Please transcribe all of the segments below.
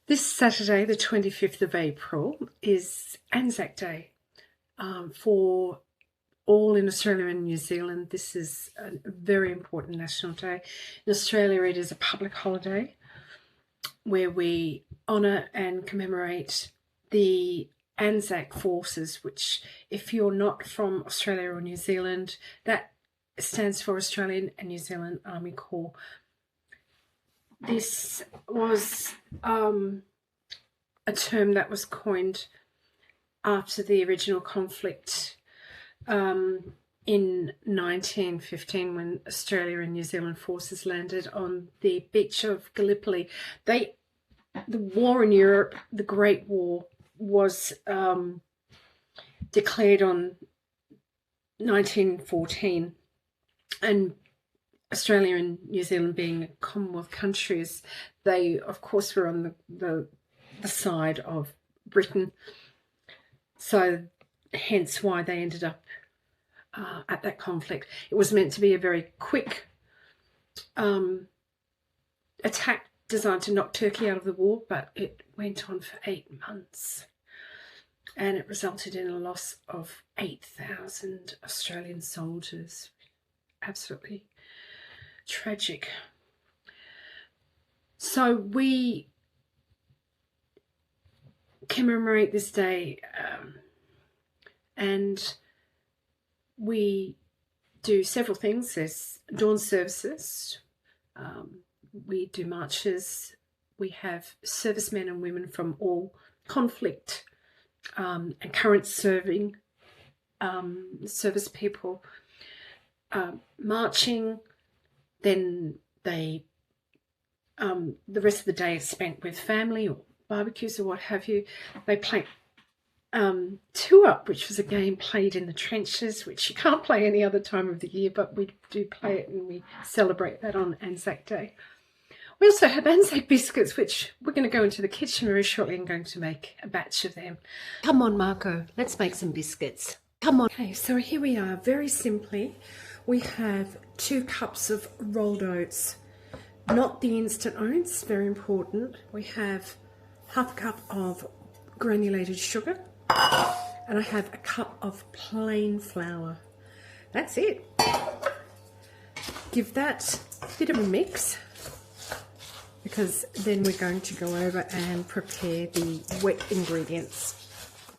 This Saturday, the 25th of April, is Anzac Day for all in Australia and New Zealand. This is a very important national day. In Australia, it is a public holiday where we honour and commemorate the Anzac forces, which, if you're not from Australia or New Zealand, that stands for Australian and New Zealand Army Corps. This was a term that was coined after the original conflict in 1915 when Australia and New Zealand forces landed on the beach of Gallipoli. The war in Europe, the Great War, was declared on 1914, and Australia and New Zealand being Commonwealth countries, they of course were on the side of Britain, so hence why they ended up at that conflict. It was meant to be a very quick attack designed to knock Turkey out of the war, but it went on for 8 months and it resulted in a loss of 8,000 Australian soldiers. Absolutely tragic. So we commemorate this day and we do several things. There's dawn services, we do marches, we have servicemen and women from all conflict and current serving service people marching. Then the rest of the day is spent with family or barbecues or what have you. They play Two Up, which was a game played in the trenches, which you can't play any other time of the year, but we do play it and we celebrate that on Anzac Day. We also have Anzac biscuits, which we're going to go into the kitchen very shortly and going to make a batch of them. Come on, Marco, let's make some biscuits. Come on. Okay, so here we are. Very simply, we have 2 cups of rolled oats, not the instant oats, very important. We have half a cup of granulated sugar, and I have a cup of plain flour. That's it. Give that a bit of a mix, because then we're going to go over and prepare the wet ingredients.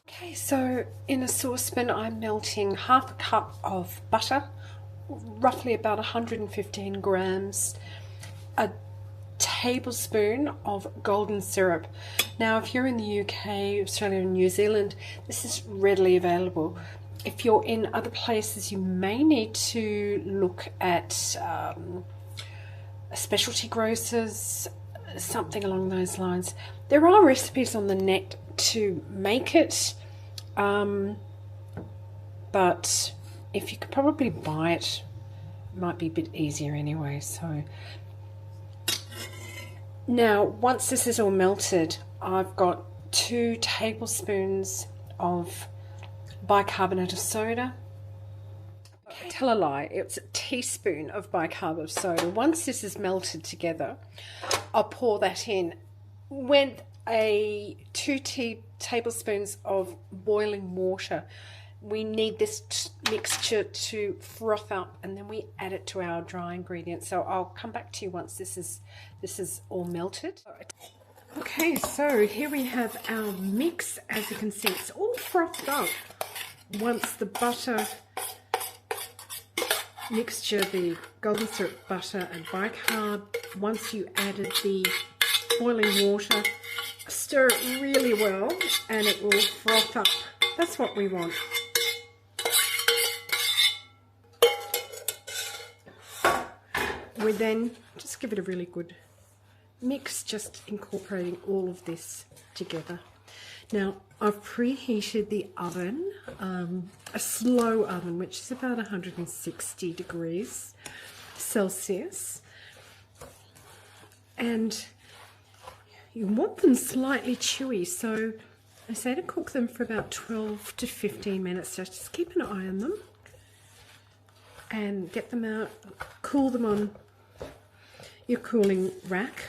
Okay, so in a saucepan I'm melting half a cup of butter, roughly about 115 grams, a tablespoon of golden syrup. Now, if you're in the UK, Australia and New Zealand, this is readily available. If you're in other places, you may need to look at specialty grocers, something along those lines. There are recipes on the net to make it, but if you could probably buy it, it might be a bit easier anyway. So now, once this is all melted, I've got 2 tablespoons of bicarbonate of soda. Okay. Tell a lie, it's a teaspoon of bicarbonate of soda. Once this is melted together, I'll pour that in with 2 tablespoons of boiling water. We need this mixture to froth up, and then we add it to our dry ingredients. So I'll come back to you once this is all melted. Okay, so here we have our mix. As you can see, it's all frothed up. Once the butter mixture, the golden syrup, butter and bicarb, once you added the boiling water, stir it really well and it will froth up. That's what we want. We then just give it a really good mix, just incorporating all of this together. Now, I've preheated the oven, a slow oven, which is about 160 degrees Celsius, and you want them slightly chewy, so I say to cook them for about 12 to 15 minutes. Just keep an eye on them and get them out, cool them on your cooling rack,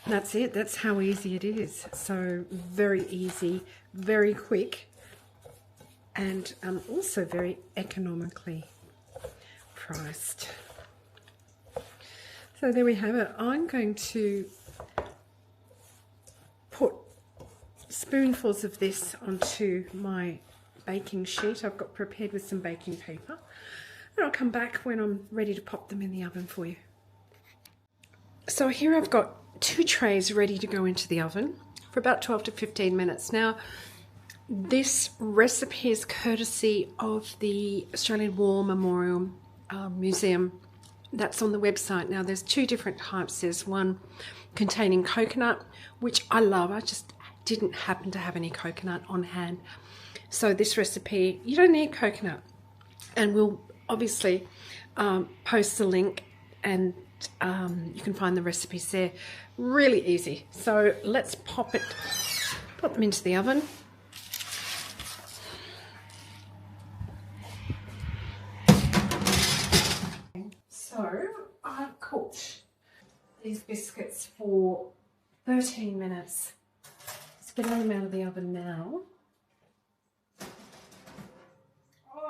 That's it. That's how easy it is. So very easy, very quick, and also very economically priced. So there we have it. I'm going to put spoonfuls of this onto my baking sheet I've got prepared with some baking paper, and I'll come back when I'm ready to pop them in the oven for you. So here I've got 2 trays ready to go into the oven for about 12 to 15 minutes. Now, this recipe is courtesy of the Australian War Memorial Museum. That's on the website. Now, there's 2 different types. There's one containing coconut, which I love. I just didn't happen to have any coconut on hand. So this recipe, you don't need coconut. And we'll obviously post the link, and you can find the recipes there. Really easy. So let's pop them into the oven. So I've cooked these biscuits for 13 minutes. Let's get them out of the oven now.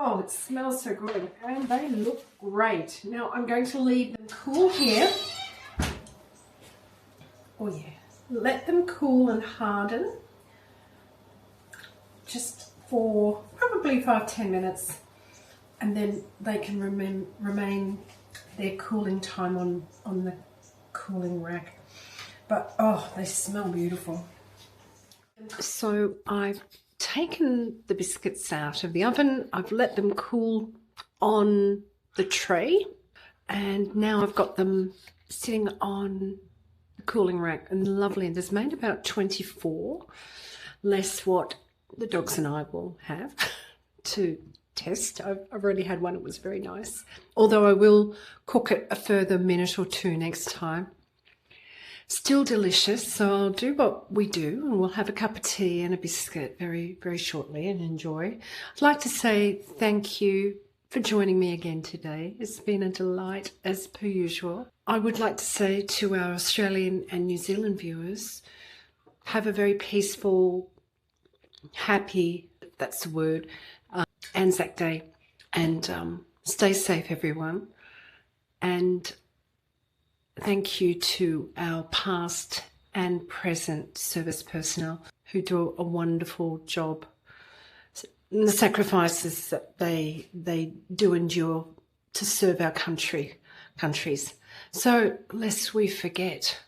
Oh, it smells so good, and they look great. Now I'm going to leave them cool here. Oh yeah, let them cool and harden just for probably 5-10 minutes, and then they can remain their cooling time on the cooling rack. But oh, they smell beautiful. So I've taken the biscuits out of the oven. I've let them cool on the tray, and now I've got them sitting on the cooling rack, and lovely. There's made about 24, less what the dogs and I will have to test. I've already had one. It was very nice, although I will cook it a further minute or 2 next time. Still delicious, so I'll do what we do, and we'll have a cup of tea and a biscuit very, very shortly and enjoy. I'd like to say thank you for joining me again today. It's been a delight as per usual. I would like to say to our Australian and New Zealand viewers, have a very peaceful, happy, that's the word, Anzac Day, and stay safe, everyone. And thank you to our past and present service personnel who do a wonderful job. And the sacrifices that they do endure to serve our countries. So lest we forget